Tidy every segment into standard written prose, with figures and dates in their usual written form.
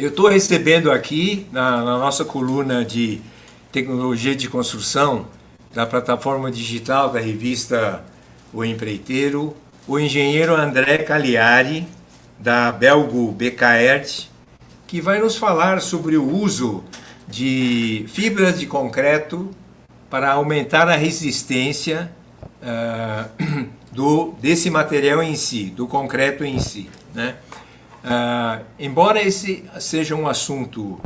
Eu estou recebendo aqui, na nossa coluna de tecnologia de construção, da plataforma digital da revista O Empreiteiro, o engenheiro André Cagliari, da Belgo BKERT, que vai nos falar sobre o uso de fibras de concreto para aumentar a resistência desse material em si, do concreto em si, né? Embora esse seja um assunto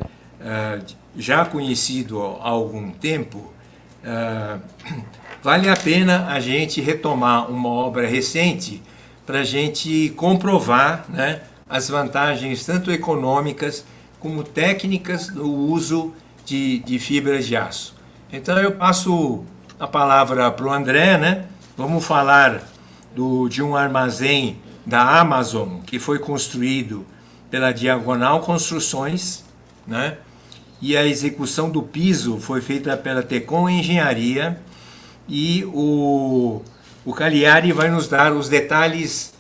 já conhecido há algum tempo, vale a pena a gente retomar uma obra recente para a gente comprovar, né, as vantagens tanto econômicas como técnicas do uso de fibras de aço. Então eu passo a palavra para o André, né? Vamos falar de um armazém da Amazon que foi construído pela Diagonal Construções, né? E a execução do piso foi feita pela Tecon Engenharia, e o Cagliari vai nos dar os detalhes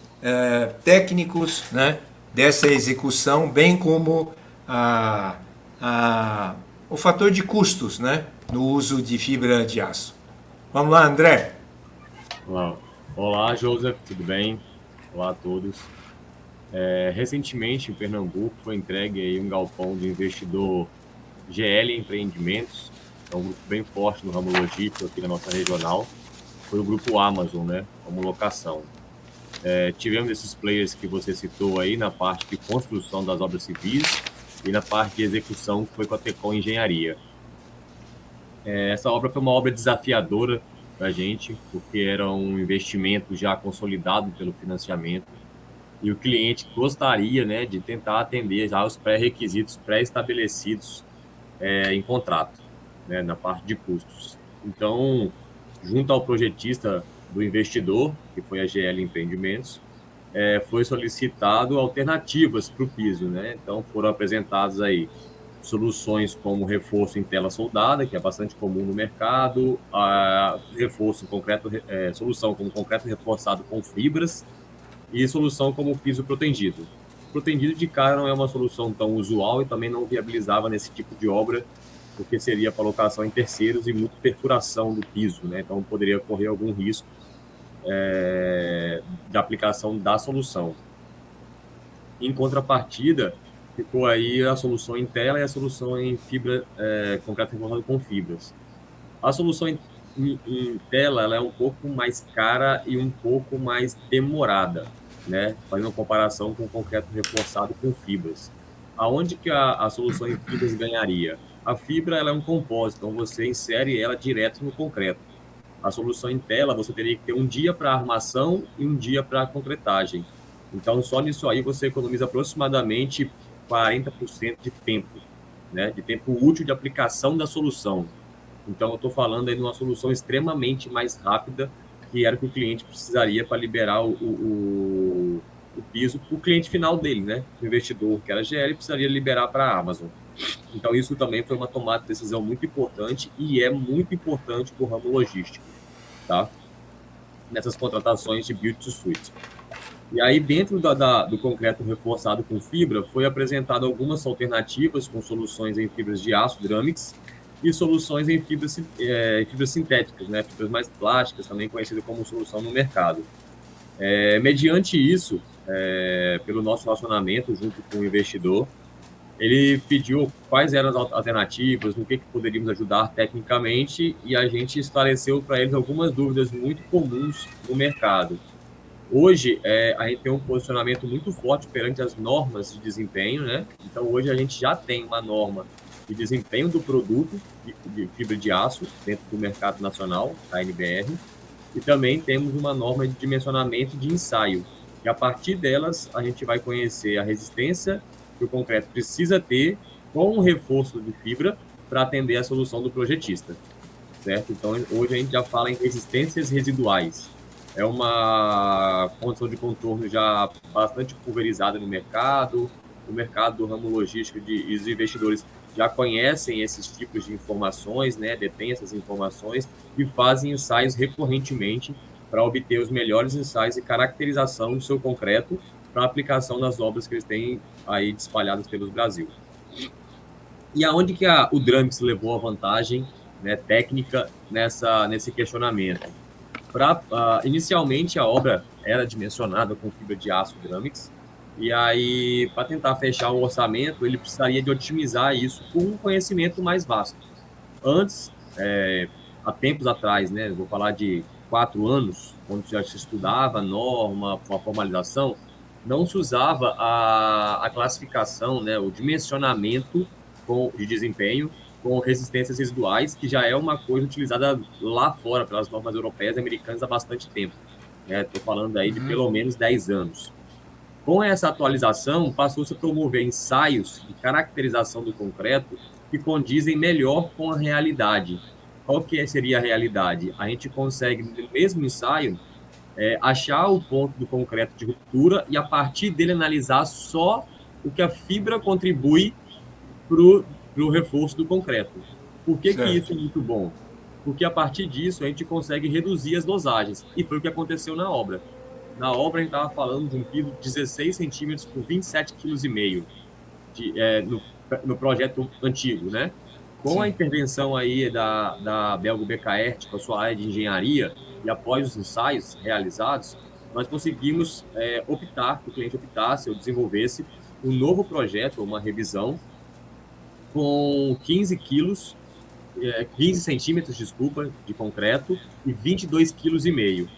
técnicos, né, dessa execução, bem como o fator de custos, né, no uso de fibra de aço. Vamos lá, André. Olá, Joseph, tudo bem? Olá a todos. Recentemente, em Pernambuco, foi entregue aí um galpão do investidor GL Empreendimentos, é um grupo bem forte no ramo logístico aqui na nossa regional. Foi o grupo Amazon, né, como locação. Tivemos esses players que você citou aí na parte de construção das obras civis e na parte de execução, que foi com a Tecon Engenharia. Essa obra foi uma obra desafiadora para a gente, porque era um investimento já consolidado pelo financiamento, e o cliente gostaria, né, de tentar atender já os pré-requisitos pré-estabelecidos em contrato, né, na parte de custos. Então, junto ao projetista do investidor, que foi a GL Empreendimentos, foi solicitado alternativas para o piso, né? Então, foram apresentadas aí soluções como reforço em tela soldada, que é bastante comum no mercado, reforço em concreto, solução como concreto reforçado com fibras, e solução como piso protendido. Protendido de cara não é uma solução tão usual e também não viabilizava nesse tipo de obra, porque seria para locação em terceiros e muita perfuração do piso, né? Então poderia correr algum risco de aplicação da solução. Em contrapartida, ficou aí a solução em tela e a solução em fibra, concreto reforçado com fibras. A solução em tela, ela é um pouco mais cara e um pouco mais demorada, né? Fazendo uma comparação com o concreto reforçado com fibras. Aonde que a solução em fibras ganharia? A fibra, ela é um compósito, então você insere ela direto no concreto. A solução em tela, você teria que ter um dia para armação e um dia para concretagem. Então, só nisso aí você economiza aproximadamente 40% de tempo, né? De tempo útil de aplicação da solução. Então, eu estou falando aí de uma solução extremamente mais rápida, que era o que o cliente precisaria para liberar o piso para o cliente final dele, né? O investidor, que era a GL, precisaria liberar para a Amazon. Então, isso também foi uma tomada de decisão muito importante e é muito importante para o ramo logístico, tá? Nessas contratações de build to suit. E aí, dentro do concreto reforçado com fibra, foi apresentado algumas alternativas com soluções em fibras de aço, Dramix, e soluções em fibras sintéticas, né? Fibras mais plásticas, também conhecida como solução no mercado. Mediante isso, pelo nosso relacionamento junto com o investidor, ele pediu quais eram as alternativas, no que poderíamos ajudar tecnicamente, e a gente esclareceu para eles algumas dúvidas muito comuns no mercado. Hoje, a gente tem um posicionamento muito forte perante as normas de desempenho, né? Então, hoje a gente já tem uma norma de desempenho do produto de fibra de aço dentro do mercado nacional, a NBR, e também temos uma norma de dimensionamento de ensaio. E a partir delas, a gente vai conhecer a resistência que o concreto precisa ter com o reforço de fibra para atender a solução do projetista, certo? Então, hoje a gente já fala em resistências residuais. É uma condição de contorno já bastante pulverizada no mercado. O mercado do ramo logístico e os investidores já conhecem esses tipos de informações, né? Detêm essas informações e fazem ensaios recorrentemente para obter os melhores ensaios e caracterização do seu concreto para aplicação nas obras que eles têm aí espalhadas pelo Brasil. E aonde que o Dramix levou a vantagem, né, técnica nesse questionamento? Inicialmente, a obra era dimensionada com fibra de aço Dramix, e aí, para tentar fechar o orçamento, ele precisaria de otimizar isso com um conhecimento mais vasto. Antes, há tempos atrás, né, vou falar de 4 anos, quando já se estudava a norma, a formalização, não se usava a classificação, né, o dimensionamento de desempenho com resistências residuais, que já é uma coisa utilizada lá fora pelas normas europeias e americanas há bastante tempo. Estou falando aí de pelo menos 10 anos. Com essa atualização, passou-se a promover ensaios de caracterização do concreto que condizem melhor com a realidade. Qual que seria a realidade? A gente consegue, no mesmo ensaio, achar o ponto do concreto de ruptura e, a partir dele, analisar só o que a fibra contribui para o reforço do concreto. Por que isso é muito bom? Porque, a partir disso, a gente consegue reduzir as dosagens. E foi o que aconteceu na obra. Na obra, a gente estava falando de um piso de 16 centímetros por 27,5 kg no projeto antigo, né? Com a intervenção aí da Belgo BKR, com a sua área de engenharia, e após os ensaios realizados, nós conseguimos optar, que o cliente optasse ou desenvolvesse um novo projeto, uma revisão, com 15 quilos, 15 centímetros, desculpa, de concreto e 22,5 kg.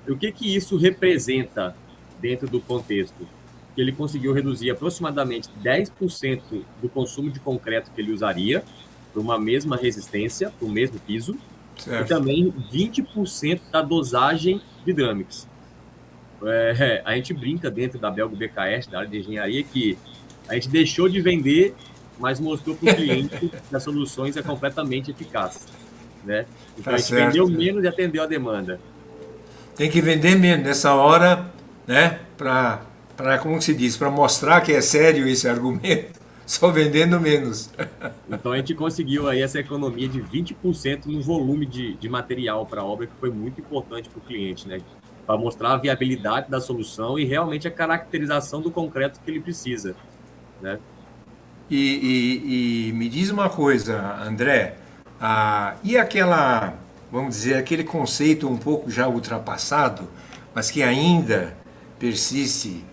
O que isso representa dentro do contexto? Que ele conseguiu reduzir aproximadamente 10% do consumo de concreto que ele usaria para uma mesma resistência, para o mesmo piso, e também 20% da dosagem de Dramix. A gente brinca dentro da Belgo BKS, da área de engenharia, que a gente deixou de vender, mas mostrou para o cliente que as soluções é completamente eficaz, né? Então, a gente vendeu menos e atendeu a demanda. Tem que vender menos nessa hora, né? Para, como se diz, para mostrar que é sério esse argumento, só vendendo menos. Então a gente conseguiu aí essa economia de 20% no volume de material para a obra, que foi muito importante para o cliente, né? Para mostrar a viabilidade da solução e realmente a caracterização do concreto que ele precisa, né? E me diz uma coisa, André, e aquela, vamos dizer, aquele conceito um pouco já ultrapassado, mas que ainda persiste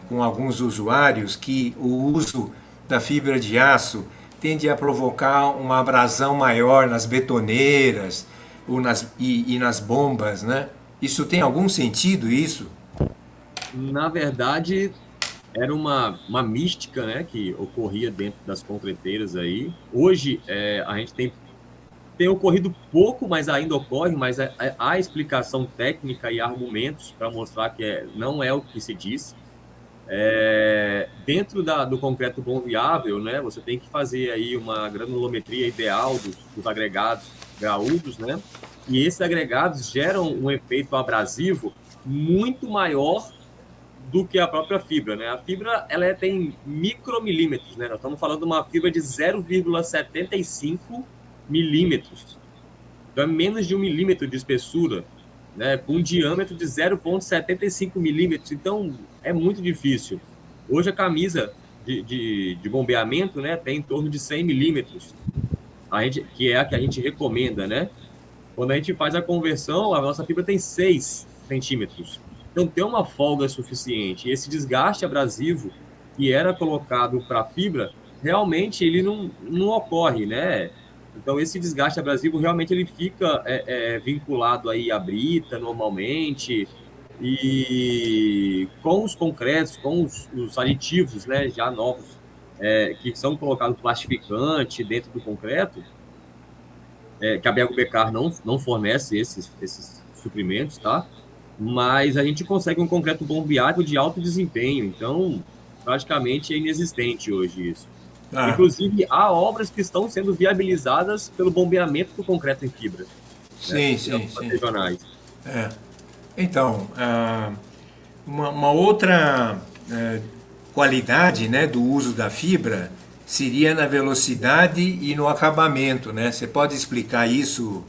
com alguns usuários, que o uso da fibra de aço tende a provocar uma abrasão maior nas betoneiras e nas bombas, né? Isso tem algum sentido, isso? Na verdade, era uma mística, né, que ocorria dentro das concreteiras aí. Hoje, a gente tem ocorrido pouco, mas ainda ocorre, mas há explicação técnica e argumentos para mostrar que não é o que se diz. Dentro do concreto bom viável, né, você tem que fazer aí uma granulometria ideal dos agregados graúdos, né, e esses agregados geram um efeito abrasivo muito maior do que a própria fibra, né? A fibra, ela tem micromilímetros, né? Nós estamos falando de uma fibra de 0,75 milímetros. Então, é menos de 1 milímetro de espessura, né? Com um diâmetro de 0,75 milímetros. Então, é muito difícil. Hoje, a camisa de bombeamento, né, tem em torno de 100 milímetros, que é a que a gente recomenda, né? Quando a gente faz a conversão, a nossa fibra tem 6 centímetros. Então, tem uma folga suficiente. E esse desgaste abrasivo que era colocado para a fibra, realmente ele não ocorre, né? Então, esse desgaste abrasivo realmente ele fica vinculado aí à brita, normalmente, e com os concretos, com os aditivos, né, já novos, que são colocados plastificante dentro do concreto, que a Belgo Becar não fornece esses suprimentos, tá? Mas a gente consegue um concreto bombeável de alto desempenho, então praticamente é inexistente hoje isso. Inclusive, há obras que estão sendo viabilizadas pelo bombeamento do concreto em fibra. Sim, né? Sim. Então, uma outra qualidade, né, do uso da fibra seria na velocidade e no acabamento, né? Você pode explicar isso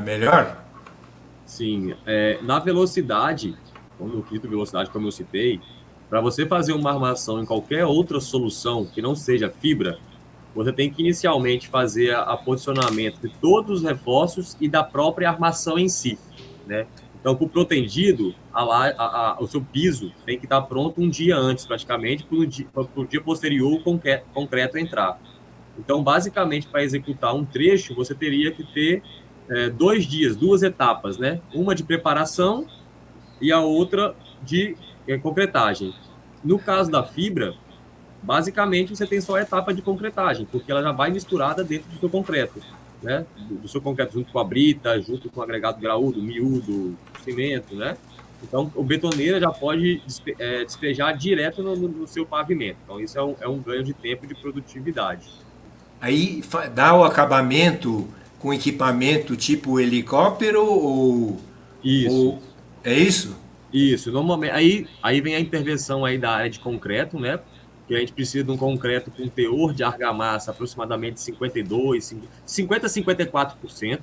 melhor? Sim, na velocidade, no quesito velocidade, como eu citei, para você fazer uma armação em qualquer outra solução que não seja fibra, você tem que inicialmente fazer a posicionamento de todos os reforços e da própria armação em si, né? Então, para o protendido, o seu piso tem que estar pronto um dia antes, praticamente, para o dia posterior o concreto entrar. Então, basicamente, para executar um trecho, você teria que ter 2 dias, 2 etapas, né? Uma de preparação e a outra de concretagem. No caso da fibra, basicamente você tem só a etapa de concretagem, porque ela já vai misturada dentro do seu concreto, né? Do seu concreto junto com a brita, junto com o agregado graúdo, miúdo, cimento, né? Então, o betoneira já pode despejar direto no seu pavimento. Então, isso é um ganho de tempo e de produtividade. Aí dá o acabamento com equipamento tipo helicóptero Isso. ou é isso? Isso, normalmente aí vem a intervenção aí da área de concreto, né? Que a gente precisa de um concreto com teor de argamassa aproximadamente 50 a 54%,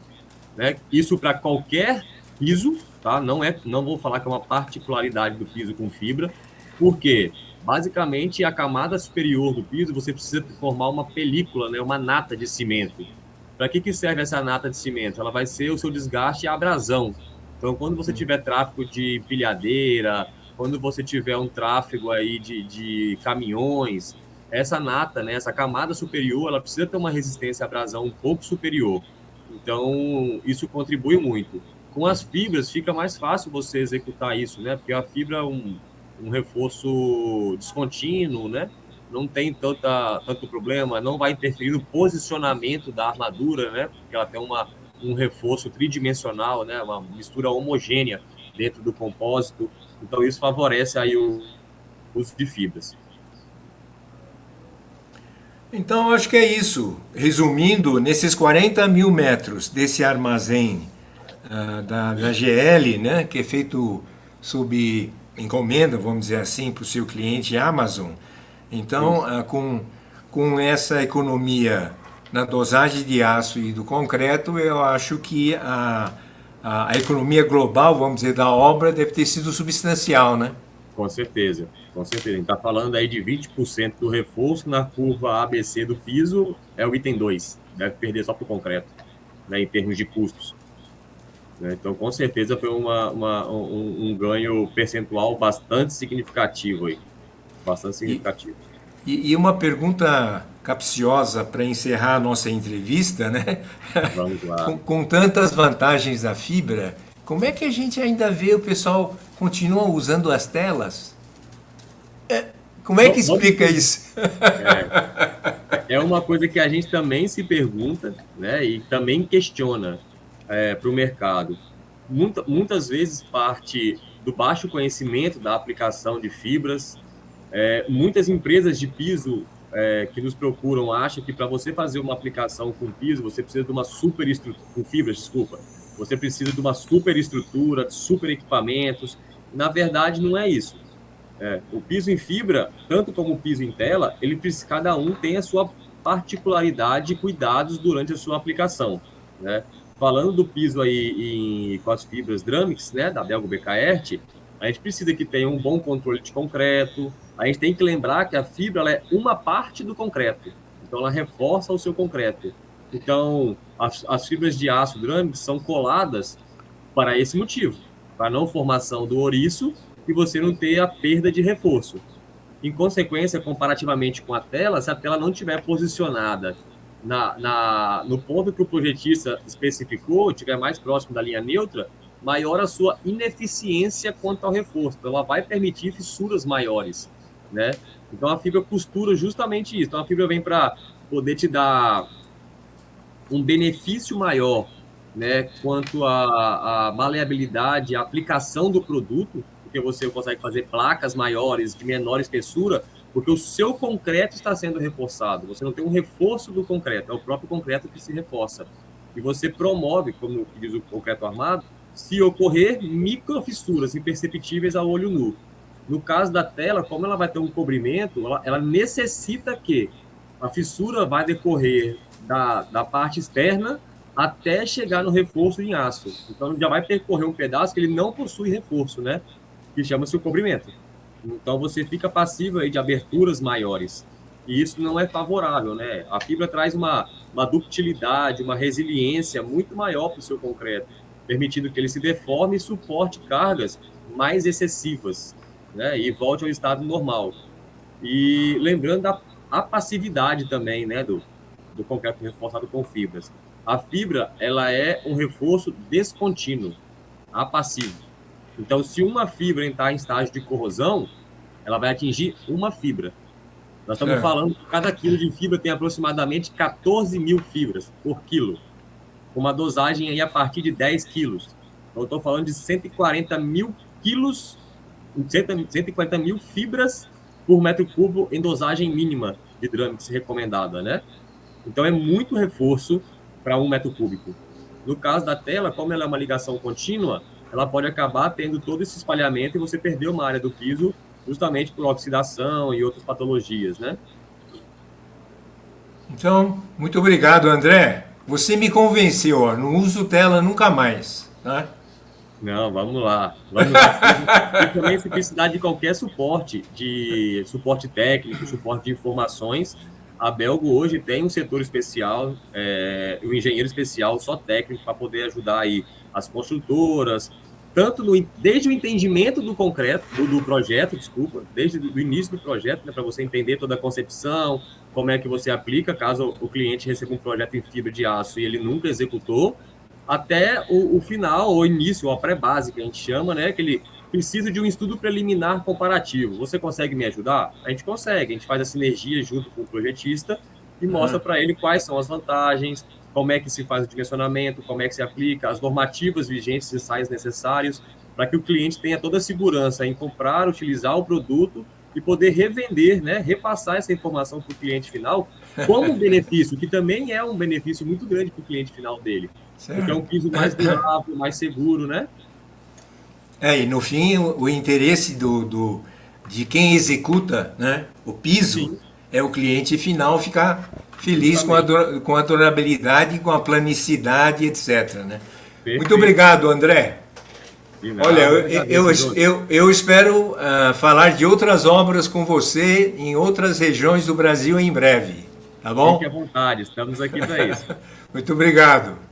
né? Isso para qualquer piso, tá? Não vou falar que é uma particularidade do piso com fibra, porque basicamente a camada superior do piso você precisa formar uma película, né? Uma nata de cimento. Para que serve essa nata de cimento? Ela vai ser o seu desgaste e abrasão. Então, quando você tiver tráfego de empilhadeira, quando você tiver um tráfego aí de caminhões, essa nata, né, essa camada superior, ela precisa ter uma resistência à abrasão um pouco superior. Então, isso contribui muito. Com as fibras, fica mais fácil você executar isso, né? Porque a fibra é um reforço descontínuo, né? Não tem tanto problema, não vai interferir no posicionamento da armadura, né? Porque ela tem um reforço tridimensional, né? Uma mistura homogênea dentro do compósito. Então, isso favorece aí o uso de fibras. Então, acho que é isso. Resumindo, nesses 40 mil metros desse armazém da GL, né, que é feito sob encomenda, vamos dizer assim, para o seu cliente Amazon. Então, com essa economia na dosagem de aço e do concreto, eu acho que a economia global, vamos dizer, da obra deve ter sido substancial, né? Com certeza, com certeza. A gente está falando aí de 20% do reforço na curva ABC do piso, é o item 2. Deve perder só para o concreto, né, em termos de custos. Então, com certeza, foi um ganho percentual bastante significativo aí. Bastante significativo. E uma pergunta capciosa para encerrar a nossa entrevista, né? Vamos lá. com tantas vantagens da fibra, como é que a gente ainda vê o pessoal continua usando as telas? Como é que explica isso? É uma coisa que a gente também se pergunta, né? E também questiona para o mercado. Muitas vezes parte do baixo conhecimento da aplicação de fibras. Muitas empresas de piso que nos procuram acham que para você fazer uma aplicação com piso, você precisa de uma superestrutura, com fibras, desculpa, você precisa de uma superestrutura, de super equipamentos. Na verdade, não é isso. O piso em fibra, tanto como o piso em tela, cada um tem a sua particularidade e cuidados durante a sua aplicação, né? Falando do piso aí com as fibras Dramix, né, da Belgo BKR, a gente precisa que tenha um bom controle de concreto. A gente tem que lembrar que a fibra ela é uma parte do concreto, então ela reforça o seu concreto. Então, as fibras de aço Dramix são coladas para esse motivo, para não formação do ouriço e você não ter a perda de reforço. Em consequência, comparativamente com a tela, se a tela não estiver posicionada no ponto que o projetista especificou, estiver mais próximo da linha neutra, maior a sua ineficiência quanto ao reforço. Então, ela vai permitir fissuras maiores, né? Então, a fibra costura justamente isso. Então, a fibra vem para poder te dar um benefício maior, né, quanto à maleabilidade, à aplicação do produto, porque você consegue fazer placas maiores, de menor espessura, porque o seu concreto está sendo reforçado. Você não tem um reforço do concreto, é o próprio concreto que se reforça. E você promove, como diz o concreto armado, se ocorrer microfissuras imperceptíveis ao olho nu. No caso da tela, como ela vai ter um cobrimento, ela necessita que a fissura vai decorrer da parte externa até chegar no reforço em aço. Então, já vai percorrer um pedaço que ele não possui reforço, né? Que chama-se o cobrimento. Então, você fica passivo aí de aberturas maiores. e isso não é favorável, né? A fibra traz uma ductilidade, uma resiliência muito maior para o seu concreto, permitindo que ele se deforme e suporte cargas mais excessivas, né? E volte ao estado normal. E lembrando a passividade também, né, do concreto reforçado com fibras. A fibra, ela é um reforço descontínuo, apassivo. Então, se uma fibra entrar em estágio de corrosão, ela vai atingir uma fibra. Nós estamos Certo. falando que cada quilo de fibra tem aproximadamente 14 mil fibras por quilo, com uma dosagem aí a partir de 10 quilos. Então, eu estou falando de 140 mil quilos, 140 mil fibras por metro cubo em dosagem mínima de Dramix recomendada, né? Então, é muito reforço para 1 metro cúbico. No caso da tela, como ela é uma ligação contínua, ela pode acabar tendo todo esse espalhamento e você perder uma área do piso justamente por oxidação e outras patologias, né? Então, muito obrigado, André. Você me convenceu, ó, não uso tela nunca mais, tá? Não, vamos lá. Vamos lá. E também, se precisar de qualquer suporte, de suporte técnico, suporte de informações, a Belgo hoje tem um setor especial, um engenheiro especial só técnico para poder ajudar aí as construtoras, tanto desde o entendimento do concreto, do projeto, desculpa, desde o início do projeto, né, para você entender toda a concepção, como é que você aplica, caso o cliente receba um projeto em fibra de aço e ele nunca executou, até o final, ou início, ou a pré-base, que a gente chama, né? Que ele precisa de um estudo preliminar comparativo. Você consegue me ajudar? A gente consegue, a gente faz a sinergia junto com o projetista e mostra para ele quais são as vantagens, como é que se faz o dimensionamento, como é que se aplica, as normativas vigentes e ensaios necessários, para que o cliente tenha toda a segurança em comprar, utilizar o produto e poder revender, né? Repassar essa informação para o cliente final como um benefício, que também é um benefício muito grande para o cliente final dele. Porque é um Certo. piso mais durável, mais seguro, né? E no fim, o interesse de quem executa, né, o piso Sim, é o cliente final ficar feliz com justamente. com a durabilidade, com a planicidade, etc. Né? Muito Perfeito. obrigado, André. De Olha, nada, eu que agradeço, Jô. eu espero falar de outras obras com você em outras regiões do Brasil em breve. Tá Fique bom? à vontade, estamos aqui para isso. Muito obrigado.